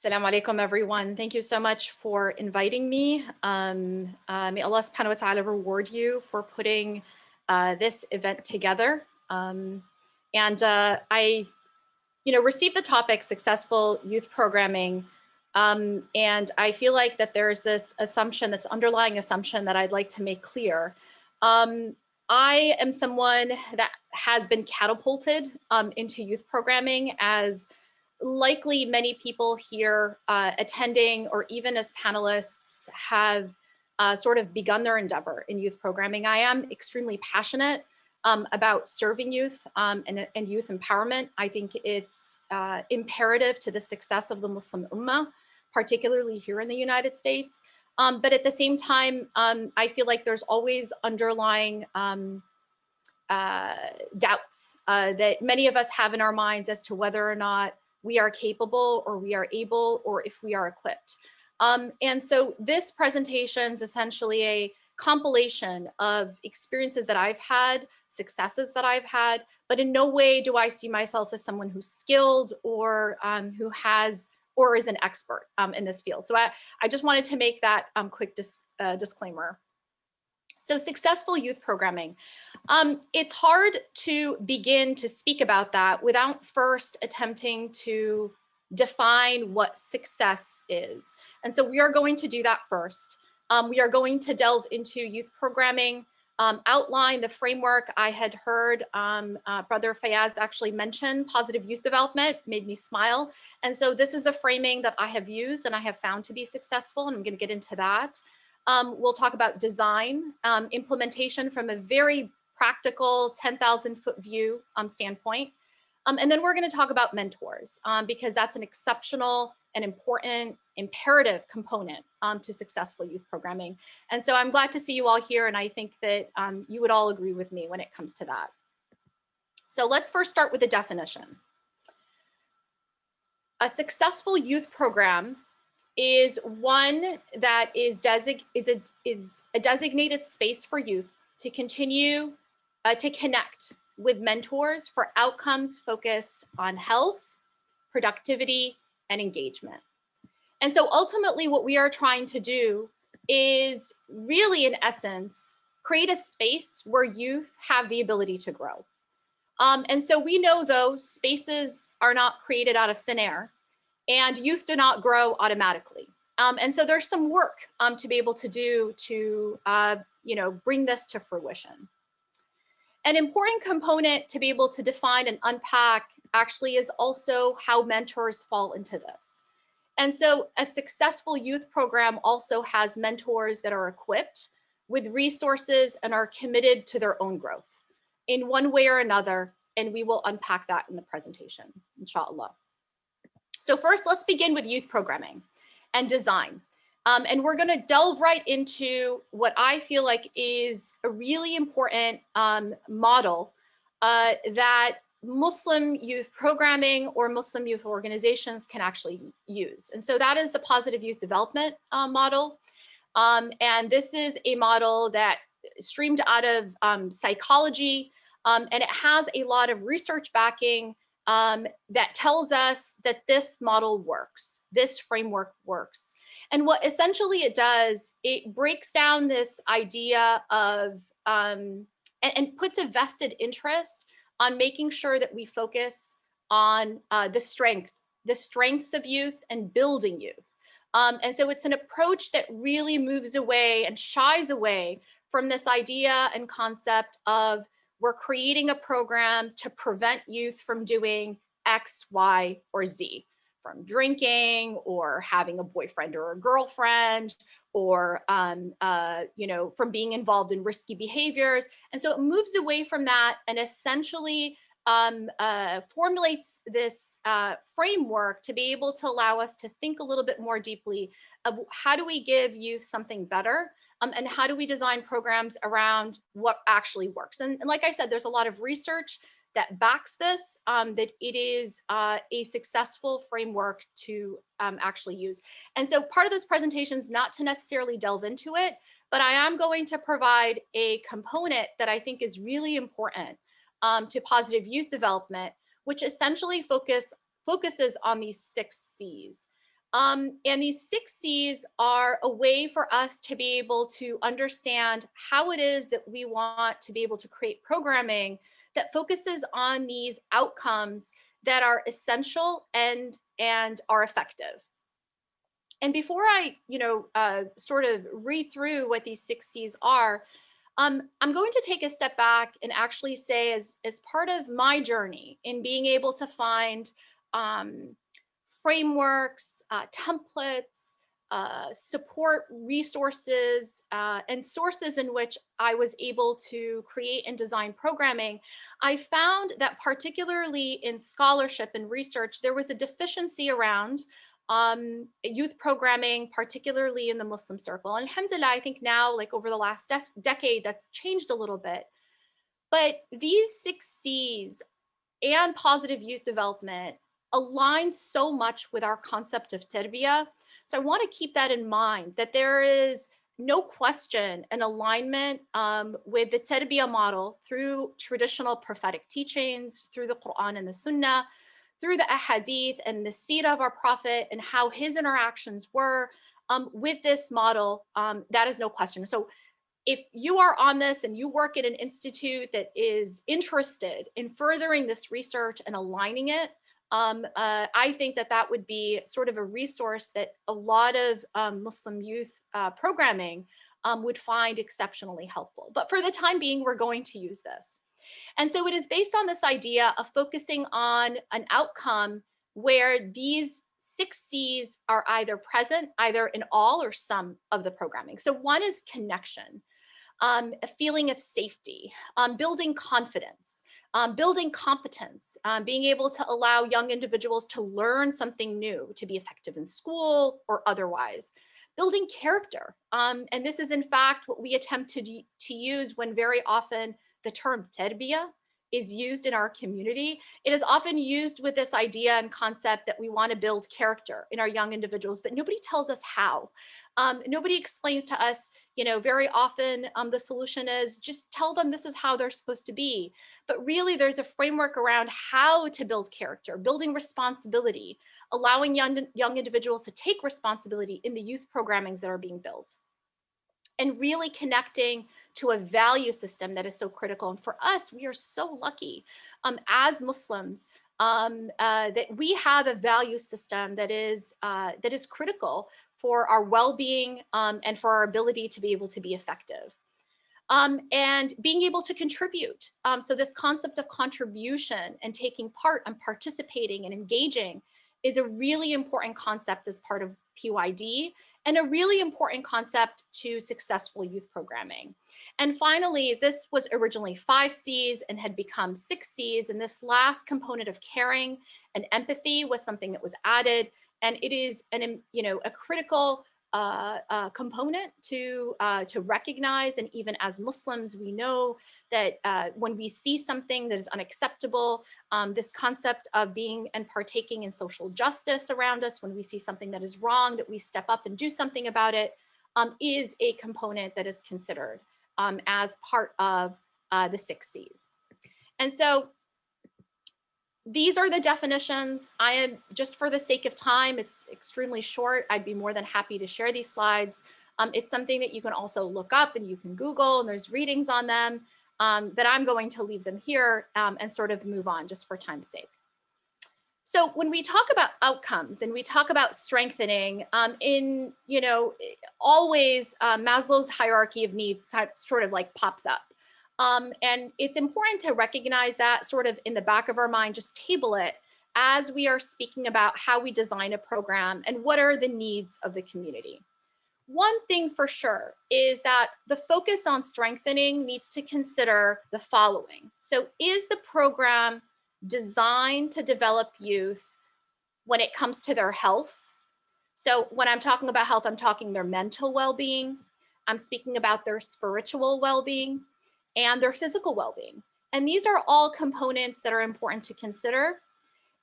Assalamu alaikum, everyone. Thank you so much for inviting me. May Allah subhanahu wa ta'ala reward you for putting this event together. I received the topic successful youth programming. And I feel like that there's this assumption, this underlying assumption that I'd like to make clear. I am someone that has been catapulted into youth programming, as likely many people here attending or even as panelists have sort of begun their endeavor in youth programming. I am extremely passionate about serving youth and youth empowerment. I think it's imperative to the success of the Muslim Ummah, particularly here in the United States. But at the same time, I feel like there's always underlying doubts that many of us have in our minds as to whether or not we are capable or we are able or if we are equipped. And so this presentation is essentially a compilation of experiences that I've had, successes that I've had, but in no way do I see myself as someone who's skilled or who has or is an expert in this field. So I just wanted to make that quick disclaimer. So successful youth programming. It's hard to begin to speak about that without first attempting to define what success is. And so we are going to do that first. We are going to delve into youth programming, outline the framework. I had heard Brother Fayaz actually mention positive youth development, made me smile. And so this is the framing that I have used and I have found to be successful, and I'm going to get into that. We'll talk about design, implementation from a very practical 10,000-foot view standpoint. And then we're going to talk about mentors because that's an exceptional and important, imperative component to successful youth programming. And so I'm glad to see you all here, and I think that you would all agree with me when it comes to that. So let's first start with the definition. A successful youth program is one that is a designated space for youth to continue to connect with mentors for outcomes focused on health, productivity, and engagement. And so ultimately what we are trying to do is really, in essence, create a space where youth have the ability to grow. And so we know, though, spaces are not created out of thin air, and youth do not grow automatically. And so there's some work to be able to do to bring this to fruition. An important component to be able to define and unpack actually is also how mentors fall into this. And so a successful youth program also has mentors that are equipped with resources and are committed to their own growth in one way or another. And we will unpack that in the presentation, inshallah. So first, let's begin with youth programming and design. And we're going to delve right into what I feel like is a really important model that Muslim youth programming or Muslim youth organizations can actually use. And so that is the positive youth development model. And this is a model that streamed out of psychology, and it has a lot of research backing that tells us that this model works, this framework works. And what essentially it does, it breaks down this idea of, and puts a vested interest on making sure that we focus on the strengths of youth and building youth. And so it's an approach that really moves away and shies away from this idea and concept of we're creating a program to prevent youth from doing X, Y, or Z, from drinking or having a boyfriend or a girlfriend, or from being involved in risky behaviors. And so it moves away from that and essentially formulates this framework to be able to allow us to think a little bit more deeply of how do we give youth something better, and how do we design programs around what actually works. And like I said, there's a lot of research that backs this, that it is a successful framework to actually use. And so part of this presentation is not to necessarily delve into it, but I am going to provide a component that I think is really important to positive youth development, which essentially focuses on these 6 C's. And these 6 C's are a way for us to be able to understand how it is that we want to be able to create programming that focuses on these outcomes that are essential and are effective. And before I, sort of read through what these 6 C's are, I'm going to take a step back and actually say, as part of my journey in being able to find um, frameworks, templates, support resources, and sources in which I was able to create and design programming, I found that particularly in scholarship and research, there was a deficiency around youth programming, particularly in the Muslim circle. And alhamdulillah, I think now, like over the last decade, that's changed a little bit. But these 6 C's and positive youth development align so much with our concept of tarbiyah. So I want to keep that in mind, that there is no question an alignment with the tarbiyah model through traditional prophetic teachings, through the Quran and the Sunnah, through the ahadith and the seerah of our prophet and how his interactions were with this model. That is no question. So if you are on this and you work at an institute that is interested in furthering this research and aligning it, I think that that would be sort of a resource that a lot of Muslim youth programming would find exceptionally helpful. But for the time being, we're going to use this. And so it is based on this idea of focusing on an outcome where these 6 C's are either present, either in all or some of the programming. So one is connection, a feeling of safety, building confidence, building competence, being able to allow young individuals to learn something new, to be effective in school or otherwise. Building character. And this is in fact what we attempt to use when very often the term tarbiyah is used in our community. It is often used with this idea and concept that we want to build character in our young individuals, but nobody tells us how. Nobody explains to us, very often the solution is just tell them this is how they're supposed to be. But really there's a framework around how to build character, building responsibility, allowing young individuals to take responsibility in the youth programmings that are being built, and really connecting to a value system that is so critical. And for us, we are so lucky as Muslims that we have a value system that is critical for our well-being and for our ability to be able to be effective. And being able to contribute. So this concept of contribution and taking part and participating and engaging is a really important concept as part of PYD, and a really important concept to successful youth programming. And finally, this was originally 5 C's and had become 6 C's. And this last component of caring and empathy was something that was added. And it is a critical component to recognize. And even as Muslims, we know that when we see something that is unacceptable, this concept of being and partaking in social justice around us, when we see something that is wrong, that we step up and do something about it, is a component that is considered as part of the 6 C's. And so these are the definitions. I am, just for the sake of time, it's extremely short. I'd be more than happy to share these slides. It's something that you can also look up and you can Google, and there's readings on them, but I'm going to leave them here and sort of move on just for time's sake. So when we talk about outcomes and we talk about strengthening, always Maslow's hierarchy of needs sort of like pops up. And it's important to recognize that sort of in the back of our mind, just table it as we are speaking about how we design a program and what are the needs of the community. One thing for sure is that the focus on strengthening needs to consider the following. So is the program designed to develop youth when it comes to their health? So when I'm talking about health, I'm talking their mental well-being. I'm speaking about their spiritual well-being and their physical well-being. And these are all components that are important to consider.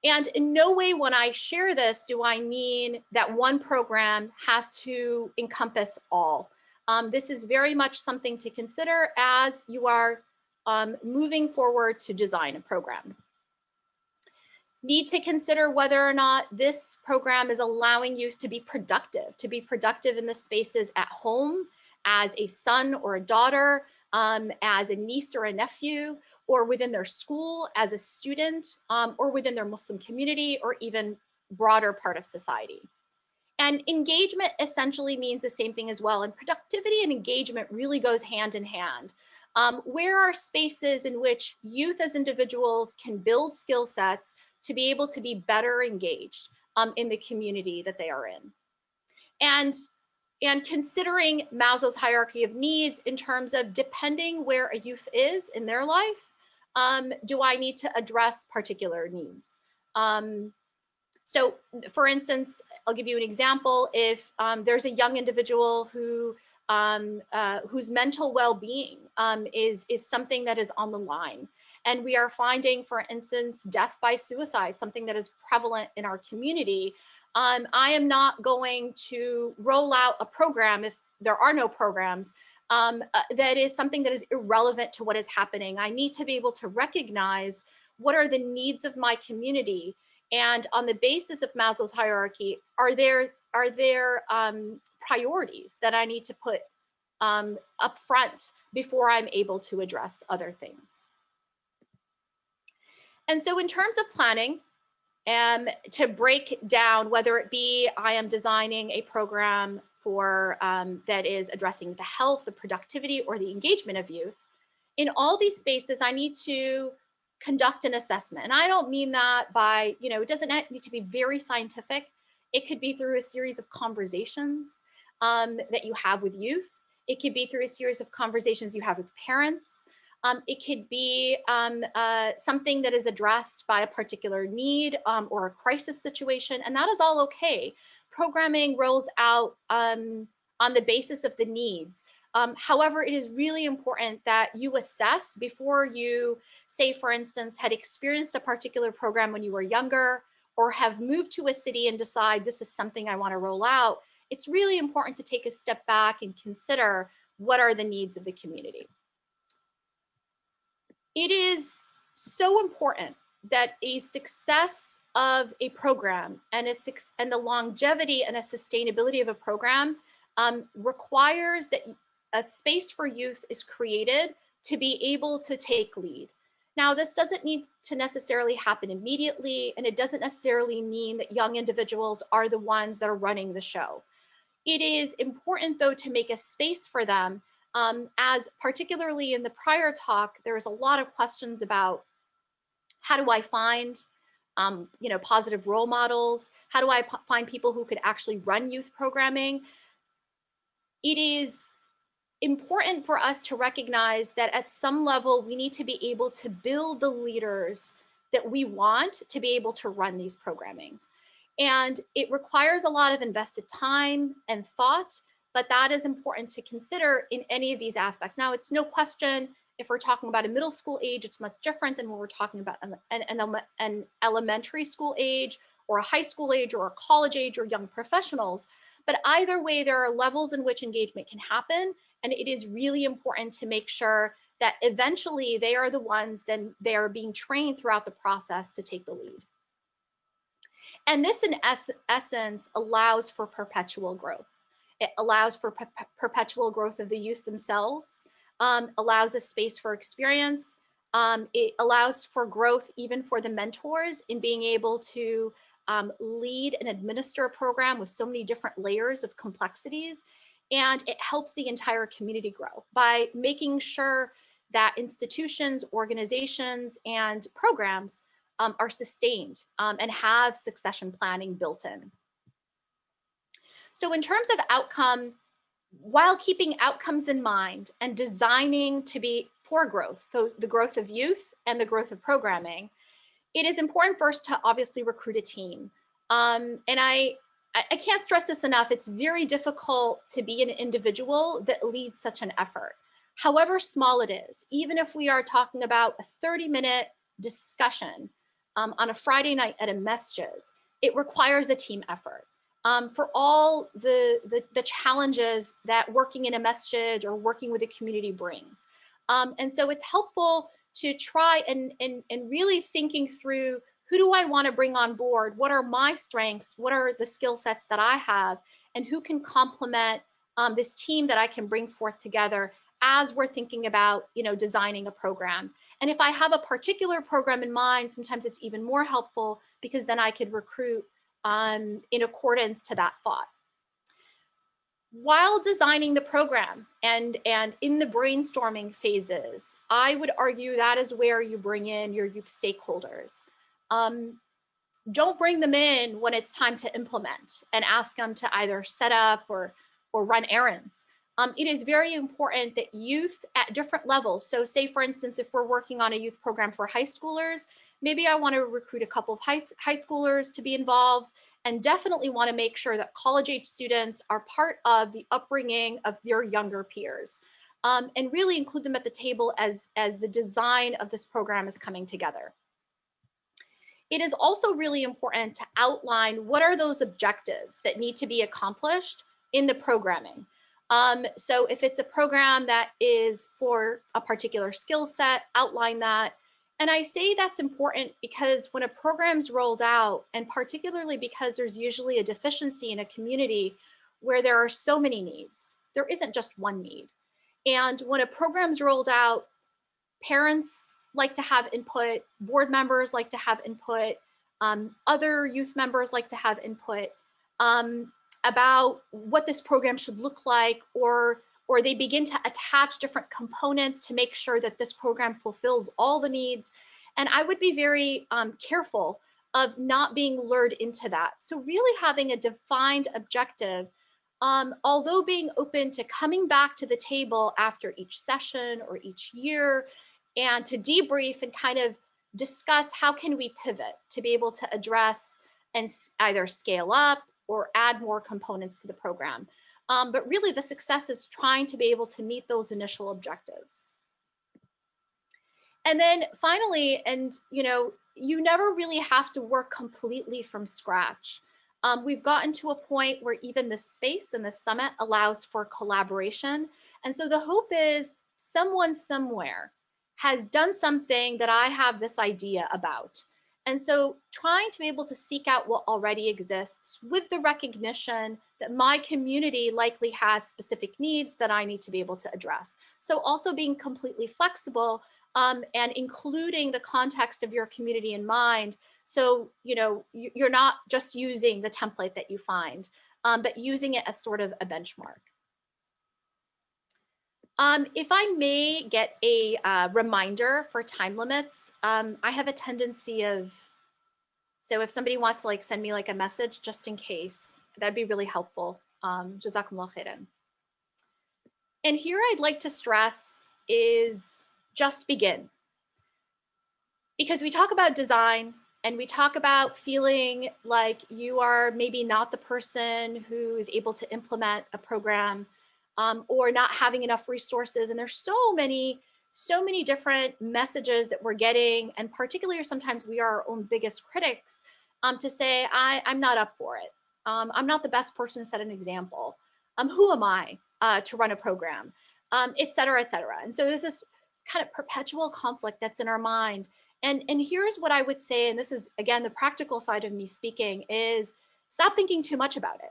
And in no way when I share this do I mean that one program has to encompass all. This is very much something to consider as you are moving forward to design a program. Need to consider whether or not this program is allowing youth to be productive in the spaces at home, as a son or a daughter, as a niece or a nephew, or within their school as a student, or within their Muslim community, or even broader part of society. And engagement essentially means the same thing as well. And productivity and engagement really goes hand in hand. Where are spaces in which youth as individuals can build skill sets to be able to be better engaged in the community that they are in? And considering Maslow's hierarchy of needs in terms of, depending where a youth is in their life, do I need to address particular needs? So for instance, I'll give you an example. If there's a young individual whose mental well-being is something that is on the line, and we are finding, for instance, death by suicide, something that is prevalent in our community, I am not going to roll out a program if there are no programs that is something that is irrelevant to what is happening. I need to be able to recognize what are the needs of my community, and on the basis of Maslow's hierarchy, are there priorities that I need to put up front before I'm able to address other things? And so in terms of planning, to break down, whether it be I am designing a program for that is addressing the health, the productivity, or the engagement of youth, in all these spaces, I need to conduct an assessment. And I don't mean that by, it doesn't need to be very scientific. It could be through a series of conversations that you have with youth. It could be through a series of conversations you have with parents. It could be something that is addressed by a particular need or a crisis situation, and that is all okay. Programming rolls out on the basis of the needs. However, it is really important that you assess before you, say, for instance, had experienced a particular program when you were younger, or have moved to a city and decide this is something I want to roll out. It's really important to take a step back and consider what are the needs of the community. It is so important that a success of a program and the longevity and a sustainability of a program requires that a space for youth is created to be able to take lead. Now, this doesn't need to necessarily happen immediately, and it doesn't necessarily mean that young individuals are the ones that are running the show. It is important, though, to make a space for them, as particularly in the prior talk, there was a lot of questions about how do I find positive role models? How do I find people who could actually run youth programming? It is important for us to recognize that at some level, we need to be able to build the leaders that we want to be able to run these programmings. And it requires a lot of invested time and thought, but that is important to consider in any of these aspects. Now, it's no question, if we're talking about a middle school age, it's much different than when we're talking about an elementary school age, or a high school age, or a college age, or young professionals. But either way, there are levels in which engagement can happen. And it is really important to make sure that eventually they are the ones, then they are being trained throughout the process to take the lead. And this, in essence, allows for perpetual growth. It allows for perpetual growth of the youth themselves, allows a space for experience. It allows for growth even for the mentors in being able to lead and administer a program with so many different layers of complexities. And it helps the entire community grow by making sure that institutions, organizations, and programs are sustained and have succession planning built in. So in terms of outcome, while keeping outcomes in mind and designing to be for growth, so the growth of youth and the growth of programming, it is important first to obviously recruit a team. And I can't stress this enough. It's very difficult to be an individual that leads such an effort, however small it is. Even if we are talking about a 30-minute discussion on a Friday night at a masjid, it requires a team effort. For all the challenges that working in a masjid or working with a community brings. And so it's helpful to try and really thinking through Who do I want to bring on board? What are my strengths? What are the skill sets that I have? And who can complement this team that I can bring forth together as we're thinking about, designing a program. And if I have a particular program in mind, sometimes it's even more helpful because then I could recruit in accordance to that thought. While designing the program and in the brainstorming phases, I would argue that is where you bring in your youth stakeholders. Don't bring them in when it's time to implement and ask them to either set up or run errands. It is very important that youth at different levels, so say for instance, if we're working on a youth program for high schoolers, maybe I want to recruit a couple of high schoolers to be involved, and definitely want to make sure that college age students are part of the upbringing of their younger peers, and really include them at the table as the design of this program is coming together. It is also really important to outline what are those objectives that need to be accomplished in the programming. So if it's a program that is for a particular skill set, outline that. And I say that's important because when a program's rolled out, and particularly because there's usually a deficiency in a community where there are so many needs, there isn't just one need. And when a program's rolled out, parents like to have input, board members like to have input, other youth members like to have input about what this program should look like, or they begin to attach different components to make sure that this program fulfills all the needs. And I would be very careful of not being lured into that. So really having a defined objective, although being open to coming back to the table after each session or each year and to debrief and kind of discuss how can we pivot to be able to address and either scale up or add more components to the program. But really the success is trying to be able to meet those initial objectives. And then finally, and you never really have to work completely from scratch. We've gotten to a point where even the space and the summit allows for collaboration. And so the hope is someone somewhere has done something that I have this idea about. And so trying to be able to seek out what already exists with the recognition that my community likely has specific needs that I need to be able to address. So also being completely flexible and including the context of your community in mind. So, you're not just using the template that you find, but using it as sort of a benchmark. If I may get a reminder for time limits, I have a tendency of, so if somebody wants to send me a message just in case, that'd be really helpful. Jazakumullah khairan. And here I'd like to stress is just begin. Because we talk about design and we talk about feeling like you are maybe not the person who is able to implement a program, or not having enough resources. And there's so many different messages that we're getting. And particularly sometimes we are our own biggest critics, to say, I'm not up for it. I'm not the best person to set an example. Who am I to run a program, et cetera, et cetera. And so there's this kind of perpetual conflict that's in our mind. And here's what I would say, and this is, again, the practical side of me speaking, is stop thinking too much about it.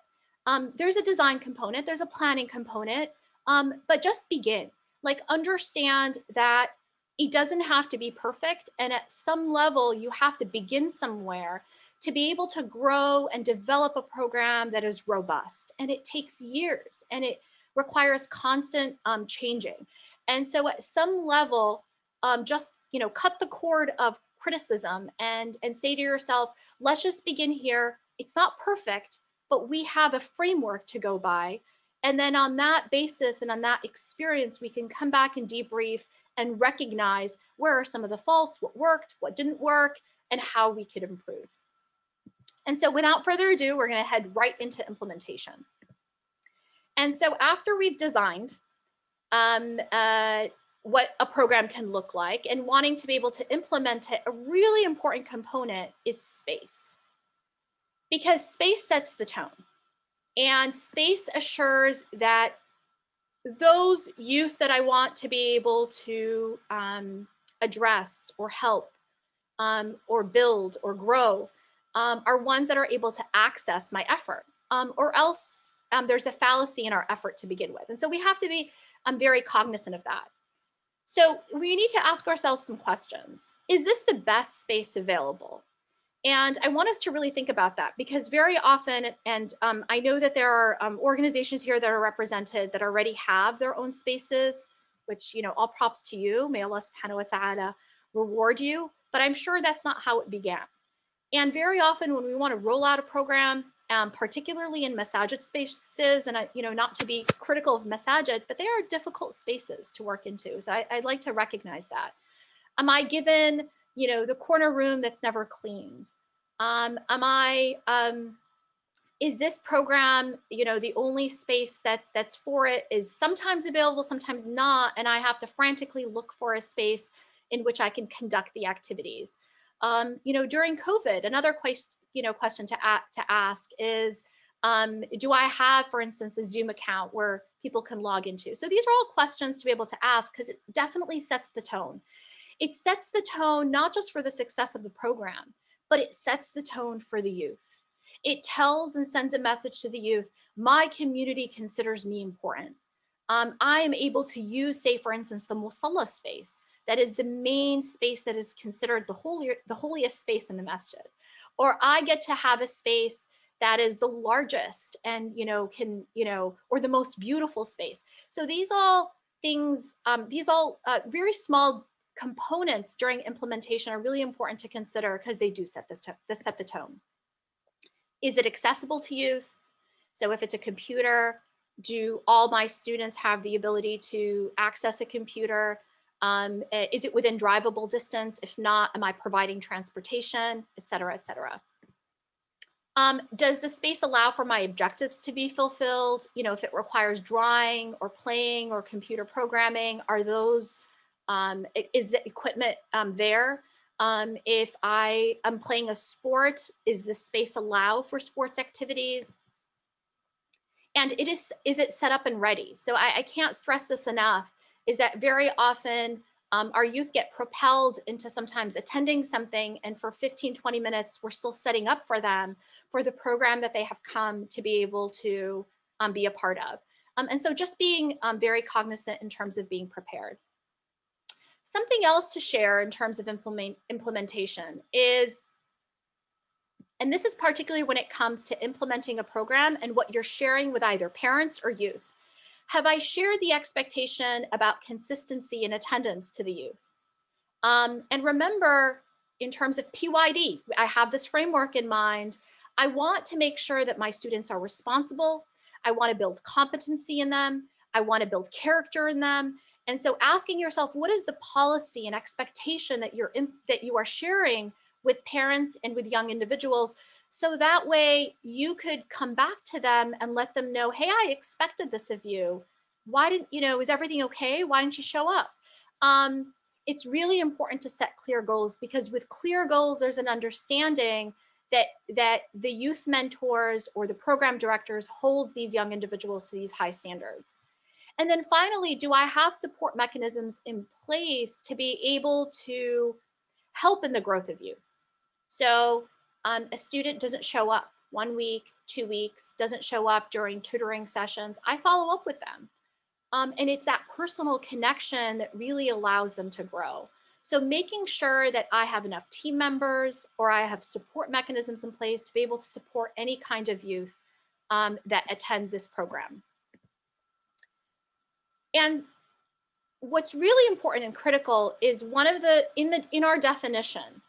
There's a design component, there's a planning component, but just begin. Understand that it doesn't have to be perfect. And at some level, you have to begin somewhere to be able to grow and develop a program that is robust. And it takes years and it requires constant changing. And so at some level, just cut the cord of criticism and say to yourself, let's just begin here. It's not perfect, but we have a framework to go by. And then on that basis and on that experience, we can come back and debrief and recognize where are some of the faults, what worked, what didn't work, and how we could improve. And so without further ado, we're going to head right into implementation. And so after we've designed what a program can look like and wanting to be able to implement it, a really important component is space. Because space sets the tone, and space assures that those youth that I want to be able to address or help or build or grow are ones that are able to access my effort, or else there's a fallacy in our effort to begin with. And so we have to be very cognizant of that. So we need to ask ourselves some questions. Is this the best space available? And I want us to really think about that, because very often, and I know that there are organizations here that are represented that already have their own spaces, which, all props to you. May Allah subhanahu wa ta'ala reward you. But I'm sure that's not how it began. And very often when we want to roll out a program, particularly in masajid spaces, and not to be critical of masajid, but they are difficult spaces to work into. So I'd like to recognize that. Am I given, the corner room that's never cleaned? Is this program, the only space that's for it is sometimes available, sometimes not, and I have to frantically look for a space in which I can conduct the activities? During COVID, another question to ask is, do I have, for instance, a Zoom account where people can log into? So these are all questions to be able to ask, because it definitely sets the tone. It sets the tone not just for the success of the program, but it sets the tone for the youth. It tells and sends a message to the youth: my community considers me important. I am able to use, say, for instance, the musalla space. That is the main space that is considered the holiest space in the masjid. Or I get to have a space that is the largest and, or the most beautiful space. So these all things, very small components during implementation are really important to consider, because they do set the tone. Is it accessible to youth? So if it's a computer, do all my students have the ability to access a computer? Is it within drivable distance? If not, am I providing transportation, et cetera, et cetera? Does the space allow for my objectives to be fulfilled? If it requires drawing or playing or computer programming, are those, is the equipment there? If I am playing a sport, is the space allow for sports activities? And is it set up and ready? So I can't stress this enough, is that very often our youth get propelled into sometimes attending something, and for 15, 20 minutes, we're still setting up for them for the program that they have come to be able to be a part of. And so just being very cognizant in terms of being prepared. Something else to share in terms of implementation is, and this is particularly when it comes to implementing a program and what you're sharing with either parents or youth. Have I shared the expectation about consistency in attendance to the youth? And remember, in terms of PYD, I have this framework in mind. I want to make sure that my students are responsible. I want to build competency in them. I want to build character in them. And so asking yourself, what is the policy and expectation that you are sharing with parents and with young individuals? So that way you could come back to them and let them know, hey, I expected this of you. Why didn't, is everything okay? Why didn't you show up? It's really important to set clear goals, because with clear goals, there's an understanding that the youth mentors or the program directors holds these young individuals to these high standards. And then finally, do I have support mechanisms in place to be able to help in the growth of youth? So a student doesn't show up 1 week, 2 weeks, doesn't show up during tutoring sessions, I follow up with them. And it's that personal connection that really allows them to grow. So making sure that I have enough team members or I have support mechanisms in place to be able to support any kind of youth that attends this program. And what's really important and critical is one of the, in our definition,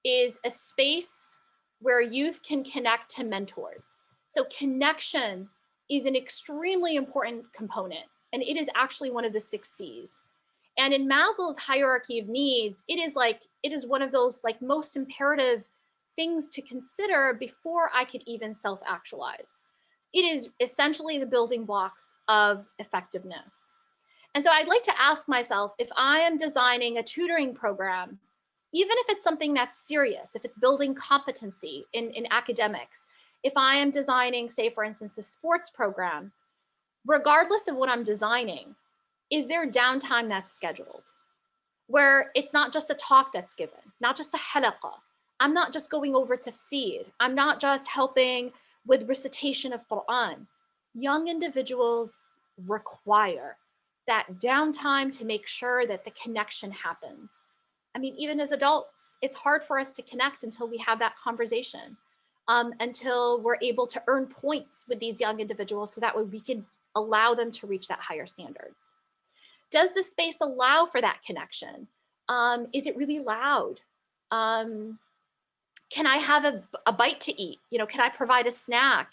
is a space where youth can connect to mentors. So connection is an extremely important component, and it is actually one of the 6 C's. And in Maslow's hierarchy of needs, it is one of those most imperative things to consider before I could even self-actualize. It is essentially the building blocks of effectiveness. And so I'd like to ask myself, if I am designing a tutoring program, even if it's something that's serious, if it's building competency in academics, if I am designing, say, for instance, a sports program, regardless of what I'm designing, is there downtime that's scheduled where it's not just a talk that's given, not just a halaqah. I'm not just going over tafsir. I'm not just helping with recitation of Quran. Young individuals require that downtime to make sure that the connection happens. I mean, even as adults, it's hard for us to connect until we have that conversation, until we're able to earn points with these young individuals so that way we can allow them to reach that higher standards. Does the space allow for that connection? Is it really loud? Can I have a bite to eat? You know, can I provide a snack?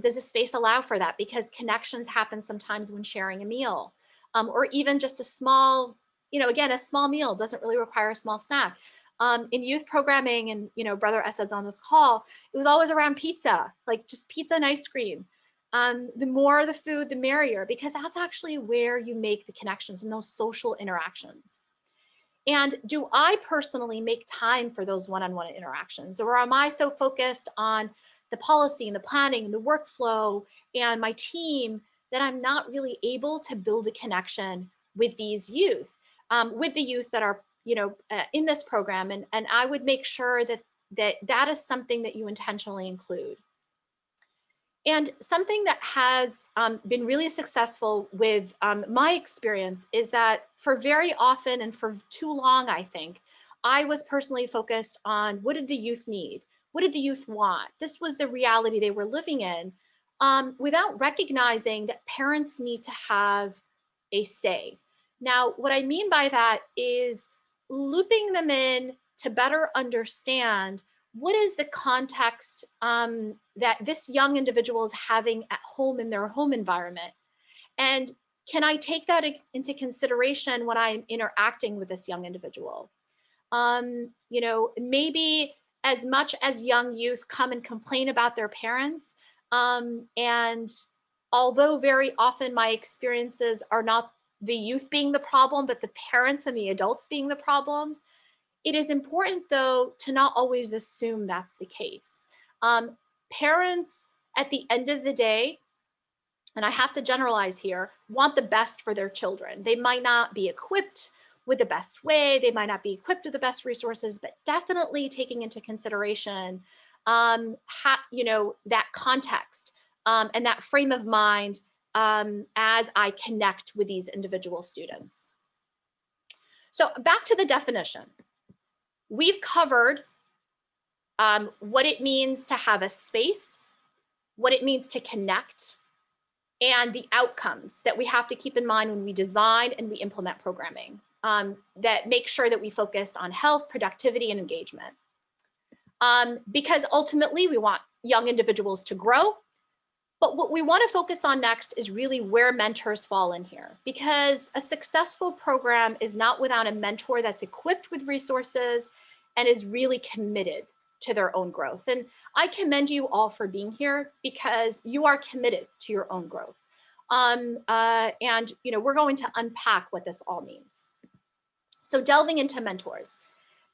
Does the space allow for that? Because connections happen sometimes when sharing a meal, or even just a small, you know, again, a small meal doesn't really require a small snack. In youth programming, and, you know, Brother Esad's on this call, it was always around pizza, like just pizza and ice cream. The more the food, the merrier, because that's actually where you make the connections and those social interactions. And do I personally make time for those one-on-one interactions? Or am I so focused on the policy and the planning and the workflow and my team that I'm not really able to build a connection with these youth, with the youth that are, you know, in this program? And I would make sure that that is something that you intentionally include. And something that has been really successful with my experience is that for very often and for too long, I think, I was personally focused on what did the youth need? What did the youth want? This was the reality they were living in, without recognizing that parents need to have a say. Now, what I mean by that is looping them in to better understand what is the context that this young individual is having at home in their home environment? And can I take that into consideration when I'm interacting with this young individual? You know, maybe as much as young youth come and complain about their parents, and although very often my experiences are not the youth being the problem, but the parents and the adults being the problem, it is important, though, to not always assume that's the case. Parents, at the end of the day, and I have to generalize here, want the best for their children. They might not be equipped with the best way, they might not be equipped with the best resources, but definitely taking into consideration, you know, that context and that frame of mind as I connect with these individual students. So back to the definition. We've covered what it means to have a space, what it means to connect, and the outcomes that we have to keep in mind when we design and we implement programming that make sure that we focus on health, productivity, and engagement. Because ultimately we want young individuals to grow. But what we want to focus on next is really where mentors fall in here, because a successful program is not without a mentor that's equipped with resources and is really committed to their own growth. And I commend you all for being here because you are committed to your own growth. And, you know, we're going to unpack what this all means. So delving into mentors.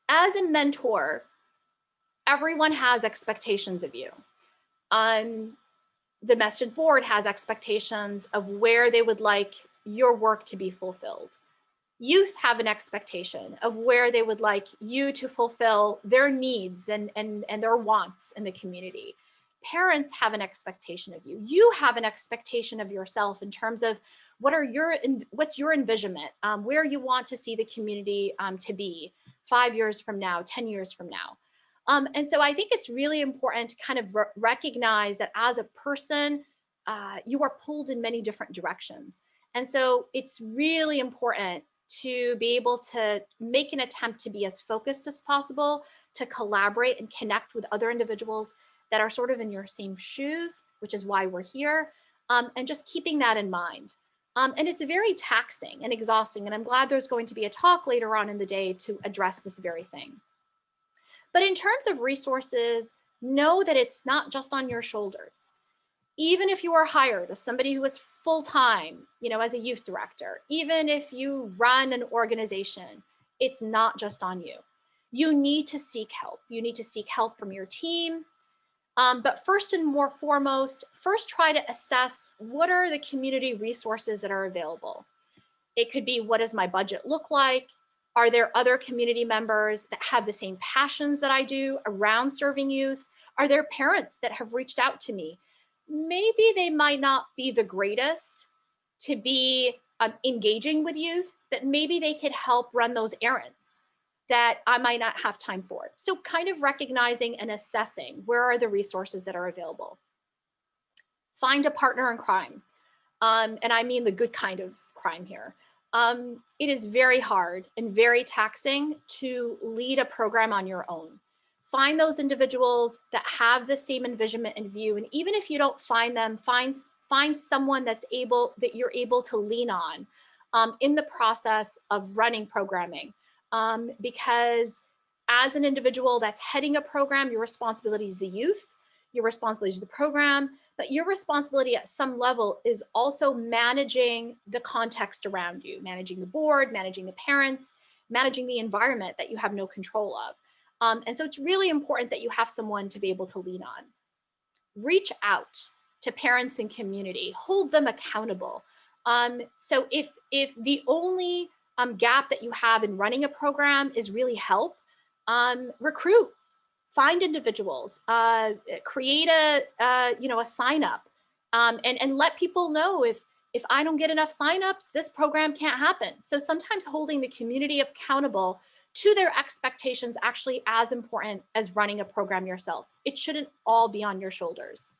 As a mentor, everyone has expectations of you. The Masjid board has expectations of where they would like your work to be fulfilled. Youth have an expectation of where they would like you to fulfill their needs and their wants in the community. Parents have an expectation of you. You have an expectation of yourself in terms of what's your envisionment, where you want to see the community to be 5 years from now, 10 years from now. And so I think it's really important to kind of recognize that as a person, you are pulled in many different directions. And so it's really important to be able to make an attempt to be as focused as possible, to collaborate and connect with other individuals that are sort of in your same shoes, which is why we're here, and just keeping that in mind. And it's very taxing and exhausting, and I'm glad there's going to be a talk later on in the day to address this very thing. But in terms of resources, know that it's not just on your shoulders. Even if you are hired as somebody who is full-time, you know, as a youth director, even if you run an organization, it's not just on you. You need to seek help. You need to seek help from your team. But first and more foremost, first try to assess what are the community resources that are available. It could be, what does my budget look like? Are there other community members that have the same passions that I do around serving youth? Are there parents that have reached out to me? Maybe they might not be the greatest to be engaging with youth, but maybe they could help run those errands that I might not have time for. So kind of recognizing and assessing where are the resources that are available. Find a partner in crime. And I mean the good kind of crime here. It is very hard and very taxing to lead a program on your own. Find those individuals that have the same envisionment and view. And even if you don't find them, find someone that you're able to lean on in the process of running programming. Because as an individual that's heading a program, your responsibility is the youth, your responsibility is the program, but your responsibility at some level is also managing the context around you, managing the board, managing the parents, managing the environment that you have no control of. And so it's really important that you have someone to be able to lean on. Reach out to parents and community, hold them accountable. So if the only gap that you have in running a program is really help, recruit. Find individuals, create a sign up, and let people know if I don't get enough signups, this program can't happen. So sometimes holding the community accountable to their expectations actually as important as running a program yourself. It shouldn't all be on your shoulders.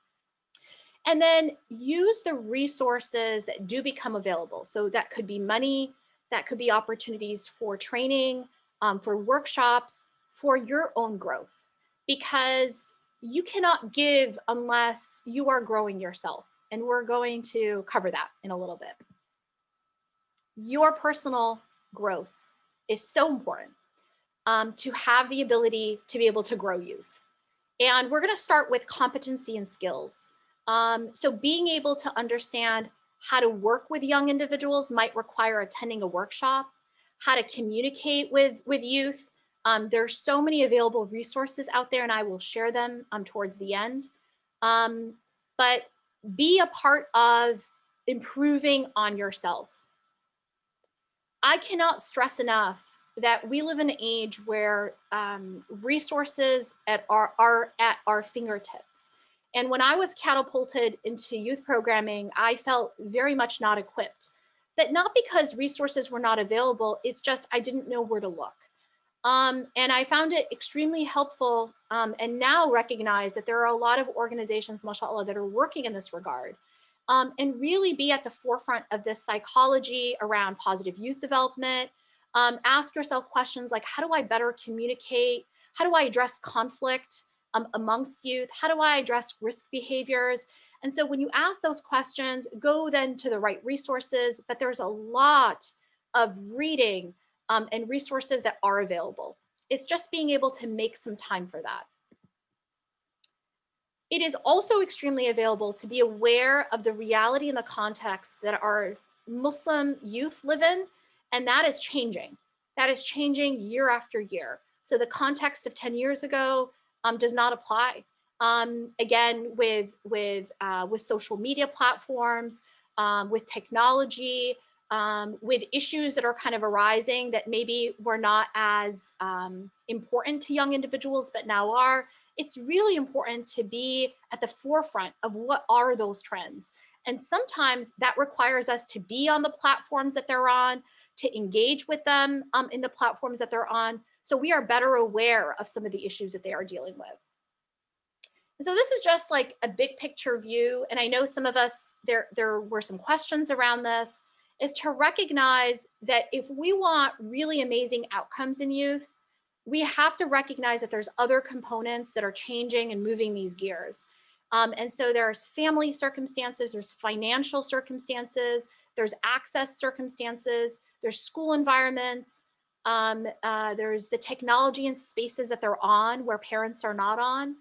And then use the resources that do become available. So that could be money, that could be opportunities for training, for workshops, for your own growth. Because you cannot give unless you are growing yourself. And we're going to cover that in a little bit. Your personal growth is so important to have the ability to be able to grow youth. And we're going to start with competency and skills. So being able to understand how to work with young individuals might require attending a workshop, how to communicate with youth. There's so many available resources out there, and I will share them towards the end. But be a part of improving on yourself. I cannot stress enough that we live in an age where resources are at our fingertips. And when I was catapulted into youth programming, I felt very much not equipped. But not because resources were not available, it's just I didn't know where to look. And I found it extremely helpful and now recognize that there are a lot of organizations, mashallah, that are working in this regard and really be at the forefront of this psychology around positive youth development. Ask yourself questions like, how do I better communicate? How do I address conflict amongst youth? How do I address risk behaviors? And so when you ask those questions, go then to the right resources, but there's a lot of reading and resources that are available. It's just being able to make some time for that. It is also extremely available to be aware of the reality and the context that our Muslim youth live in, and that is changing. That is changing year after year. So the context of 10 years ago does not apply. Again, with social media platforms, with technology, with issues that are kind of arising that maybe were not as important to young individuals, but now are, it's really important to be at the forefront of what are those trends. And sometimes that requires us to be on the platforms that they're on, to engage with them in the platforms that they're on, so we are better aware of some of the issues that they are dealing with. And so this is just like a big picture view. And I know some of us, there were some questions around this, is to recognize that if we want really amazing outcomes in youth, we have to recognize that there's other components that are changing and moving these gears. And so there's family circumstances, there's financial circumstances, there's access circumstances, there's school environments, there's the technology and spaces that they're on where parents are not on.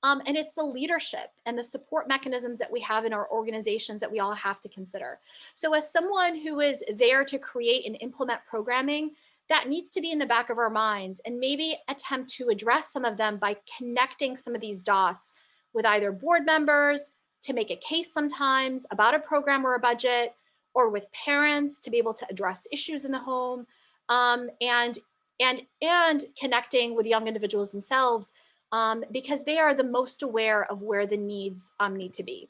And it's the leadership and the support mechanisms that we have in our organizations that we all have to consider. So as someone who is there to create and implement programming, that needs to be in the back of our minds, and maybe attempt to address some of them by connecting some of these dots with either board members to make a case sometimes about a program or a budget, or with parents to be able to address issues in the home. And and connecting with young individuals themselves, because they are the most aware of where the needs need to be.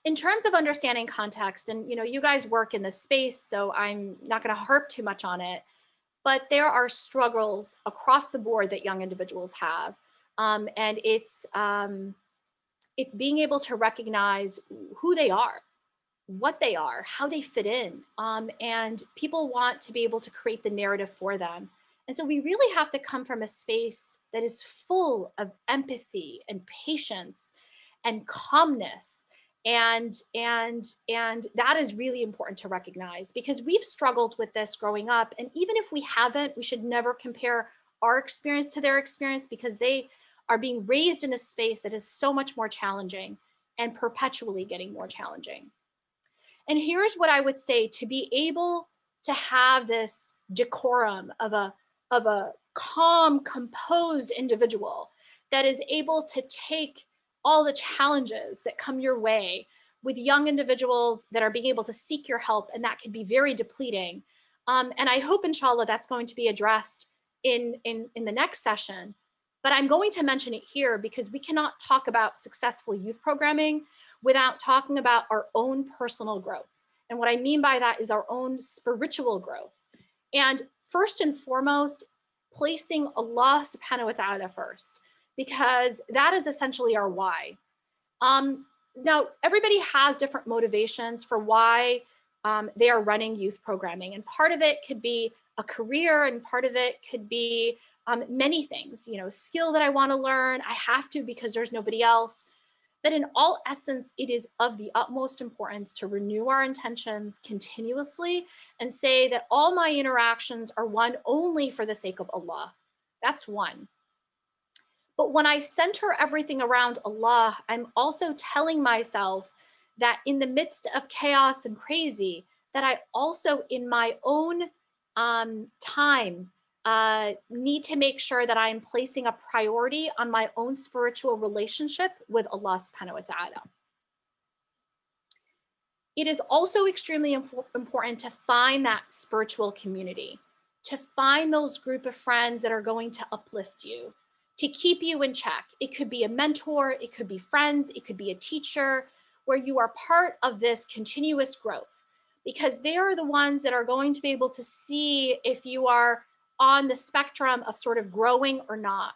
In terms of understanding context, and you guys work in this space, so I'm not going to harp too much on it, but there are struggles across the board that young individuals have, and it's being able to recognize who they are, what they are, how they fit in, and people want to be able to create the narrative for them. And so we really have to come from a space that is full of empathy and patience and calmness. And that is really important to recognize, because we've struggled with this growing up. And even if we haven't, we should never compare our experience to their experience, because they are being raised in a space that is so much more challenging and perpetually getting more challenging. And here's what I would say: to be able to have this decorum of a calm, composed individual that is able to take all the challenges that come your way with young individuals that are being able to seek your help, and that can be very depleting. And I hope, inshallah, that's going to be addressed in the next session. But I'm going to mention it here because we cannot talk about successful youth programming without talking about our own personal growth. And what I mean by that is our own spiritual growth. And first and foremost, placing Allah subhanahu wa ta'ala first, because that is essentially our why. Now, everybody has different motivations for why they are running youth programming. And part of it could be a career, and part of it could be many things, skill that I want to learn. I have to because there's nobody else. But in all essence, it is of the utmost importance to renew our intentions continuously and say that all my interactions are one only for the sake of Allah. That's one. But when I center everything around Allah, I'm also telling myself that in the midst of chaos and crazy, that I also, in my own time, need to make sure that I'm placing a priority on my own spiritual relationship with Allah subhanahu wa ta'ala. It is also extremely important to find that spiritual community, to find those group of friends that are going to uplift you, to keep you in check. It could be a mentor, it could be friends, it could be a teacher, where you are part of this continuous growth, because they are the ones that are going to be able to see if you are on the spectrum of sort of growing or not.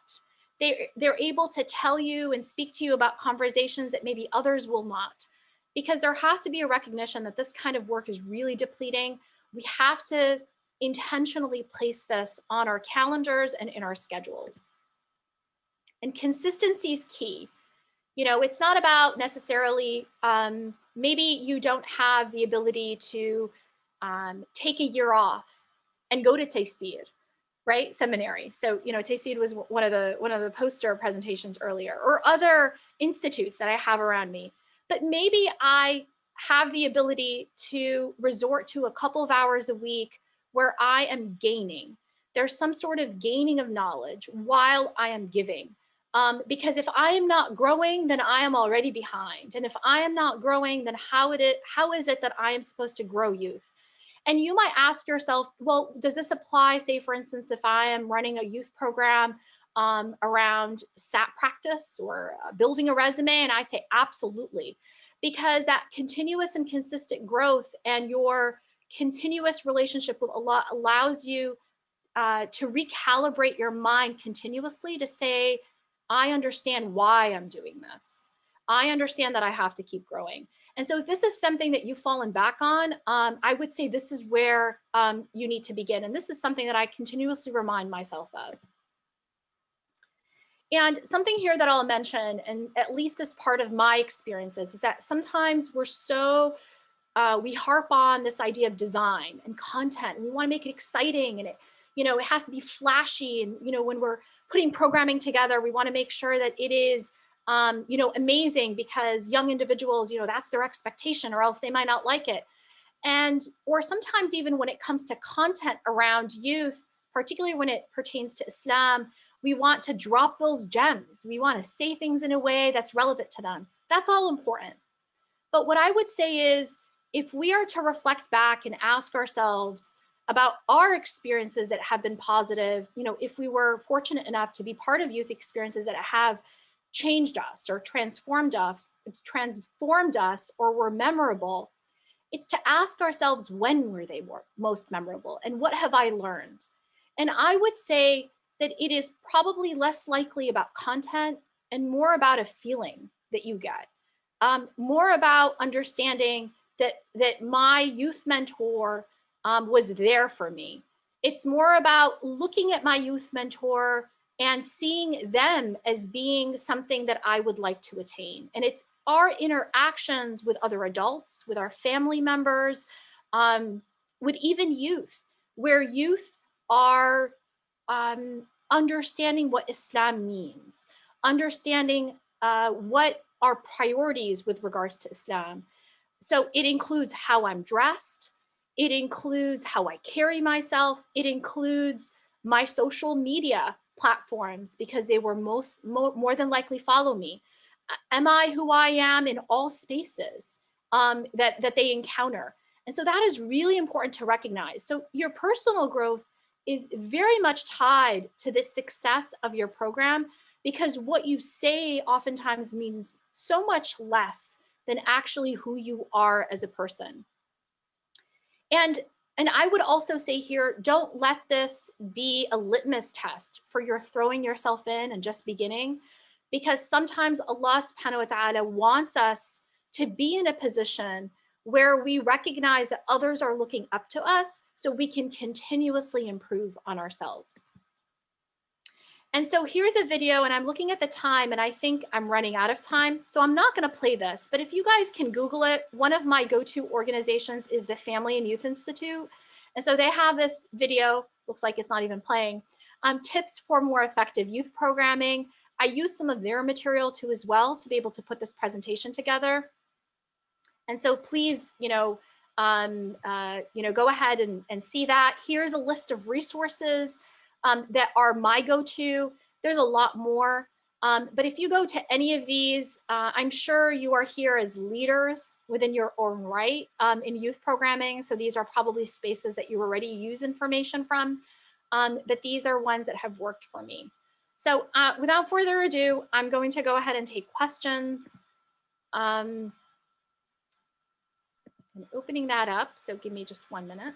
They're able to tell you and speak to you about conversations that maybe others will not, because there has to be a recognition that this kind of work is really depleting. We have to intentionally place this on our calendars and in our schedules. And consistency is key. It's not about necessarily, maybe you don't have the ability to take a year off and go to Taysir, right? Seminary. So, Taysir was one of the poster presentations earlier, or other institutes that I have around me. But maybe I have the ability to resort to a couple of hours a week where I am gaining. There's some sort of gaining of knowledge while I am giving. Because if I am not growing, then I am already behind. And if I am not growing, then how is it that I am supposed to grow youth? And you might ask yourself, well, does this apply, say, for instance, if I am running a youth program around SAT practice or building a resume? And I'd say absolutely, because that continuous and consistent growth and your continuous relationship with Allah allows you to recalibrate your mind continuously to say, I understand why I'm doing this. I understand that I have to keep growing. And so if this is something that you've fallen back on, I would say this is where you need to begin. And this is something that I continuously remind myself of. And something here that I'll mention, and at least as part of my experiences, is that sometimes we harp on this idea of design and content, and we want to make it exciting, and it has to be flashy. And, when we're putting programming together, we want to make sure that it is, amazing, because young individuals, that's their expectation, or else they might not like it. Or sometimes even when it comes to content around youth, particularly when it pertains to Islam, we want to drop those gems. We want to say things in a way that's relevant to them. That's all important. But what I would say is, if we are to reflect back and ask ourselves, about our experiences that have been positive. You know, if we were fortunate enough to be part of youth experiences that have changed us or transformed us or were memorable, it's to ask ourselves, when were they most memorable and what have I learned? And I would say that it is probably less likely about content and more about a feeling that you get, more about understanding that my youth mentor was there for me. It's more about looking at my youth mentor and seeing them as being something that I would like to attain. And it's our interactions with other adults, with our family members, with even youth, where youth are understanding what Islam means, understanding what are priorities with regards to Islam. So it includes how I'm dressed. It includes how I carry myself. It includes my social media platforms, because they were more than likely follow me. Am I who I am in all spaces that they encounter? And so that is really important to recognize. So your personal growth is very much tied to the success of your program, because what you say oftentimes means so much less than actually who you are as a person. And I would also say here, don't let this be a litmus test for your throwing yourself in and just beginning, because sometimes Allah subhanahu wa ta'ala wants us to be in a position where we recognize that others are looking up to us so we can continuously improve on ourselves. And so here's a video, and I'm looking at the time and I think I'm running out of time. So I'm not going to play this, but if you guys can Google it, one of my go-to organizations is the Family and Youth Institute. And so they have this video, looks like it's not even playing, tips for more effective youth programming. I use some of their material too as well to be able to put this presentation together. And so please, go ahead and see that. Here's a list of resources that are my go-to. There's a lot more, but if you go to any of these, I'm sure you are here as leaders within your own right in youth programming. So these are probably spaces that you already use information from, but these are ones that have worked for me. So without further ado, I'm going to go ahead and take questions. I'm opening that up, so give me just 1 minute.